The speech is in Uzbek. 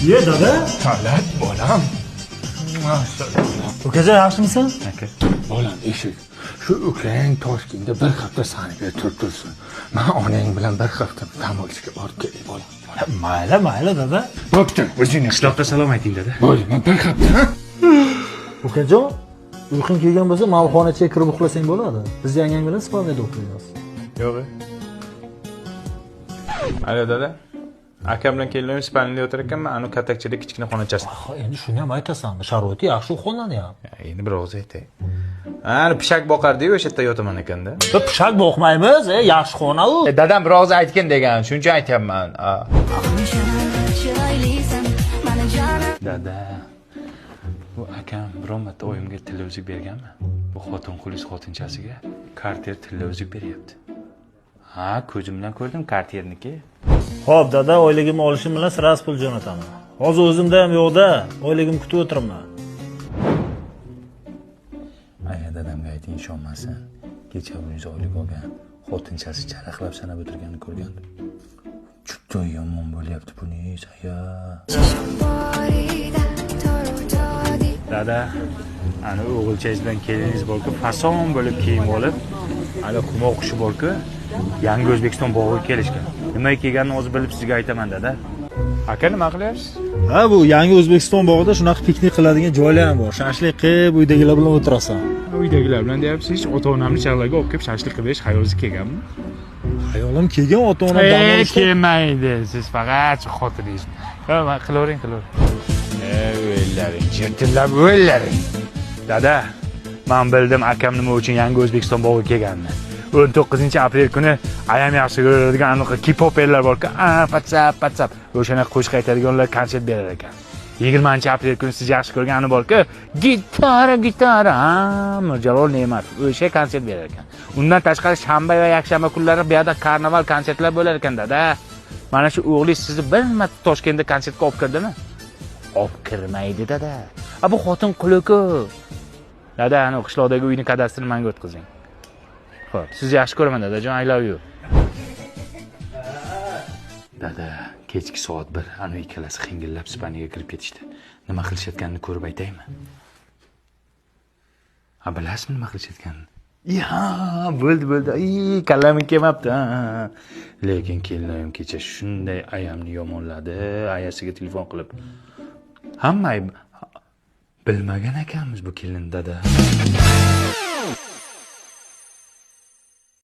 Ye dada. Talat bolam. Maşallah. Ukajon yaxshimisan? Aka, bolam eshik. Shu ukang Toshkentda bir hafta sani berib tursin. Men onang bilan bir hafta dam olishga borib kelay bolam. Mayli dada. Bo'pti, o'zing Qishloqqa salom ayting dada. Bo'ldi, men bir hafta. Ukajon, uyqung kelgan bo'lsa, malxonachiga kirib uxlasang bo'ladi. Biz yangang bilan Ispaniyada o'qiymiz. Yo'q. Alo dada. Akam bilan kelinlar Ispaniyada o'tirar ekanman, anu katakchida kichkina xonachasida. Endi shuni ham aytasan. Sharoiti yaxshi uxlonadi ham. Endi bir og'iz aytay. Ani pishak boqardi-yu, o'sha yerda yotaman ekanda. Biz pishak boqmaymiz, yaxshi xona u. Dadam bir og'iz aytgan degan, shuncha aytyapman. Dada. Bu akam biron marta oyimga tilla uzuk berganmi? Bu xotin qulis xotinchasiga karter tilla uzuk beryapti. Ha, ko'zim bilan ko'rdim karterniki. Xo'p, dada, oyligimni olishim bilan siras pul jo'nataman. Hozir o'zimda ham yo'q-da, oyligimni kutib o'tiribman. Agar dadamga ayting ishonmasin, kecha 100 oylik olgan xotinchasi charaqlab sanab o'tirganini ko'rgandim. Juda yomon bo'lyapti buningiz, aya. Dada, ana o'g'ilchangiz bilan keliningiz borku, fason bo'lib kiyim olib, ana quma o'qishi borku, Yangi O'zbekiston bog'iga kelishgan. Nimaga kelganini hozir bilib sizga aytaman, dada. Aka, nima qilyapsiz? Ha, bu Yangi O'zbekiston bog'ida shunaqa piknik qiladigan joylar ham bor. Shashlik qilib, uydagilar bilan o'tirasan. Uydagilar bilan deyapsiz, ota-onamni chaqlarga olib kelib shashlik qilish xayolingizga kelganmi? Hayolim kelgan ota-onam dam olishda. Kelmaydi, siz faqat xotiringiz. Ha, qilavering. O'ylaring, jirtillab o'ylaring. Dada, men bildim akam nima uchun Yangi O'zbekiston bog'iga kelganini. 19-aprel kuni ayam yaxshi ko'radigan aniq K-popperlar bor-ku, patsap. O'shani qo'shiq aytadiganlar konsert berar ekan. 20-aprel kuni siz yaxshi ko'rgani bor-ku, gitara, Mirjalol Ne'matov o'sha konsert berar ekan. Undan tashqari shanba va yakshanba kunlari bu yerda karnaval konsertlar bo'lar ekan, dada. Mana shu o'g'lingiz sizni bir marta Toshkentda konsertga olib kirdimi? Olib kirmaydi, dada. Bu xotin quli-ku. Dada, ana qishloqdagi uyni kadastrini menga o'tkazing. Xo'p, sizni yaxshi ko'raman, dadajon, I love you. Dada, kechki soat 1, ana ikkalasi xingillab Ispaniyaga kirib ketishdi. Nima qilishayotganini ko'rib aytaymi? Ha, bilasizmi nima qilishayotganini? Ya, bo'ldi. Kallamim kelmabdi. Lekin kelinim kecha shunday ayamni yomonladi, ayasiga telefon qilib. Hamma bilmagan ekanmiz bu kelin, dada.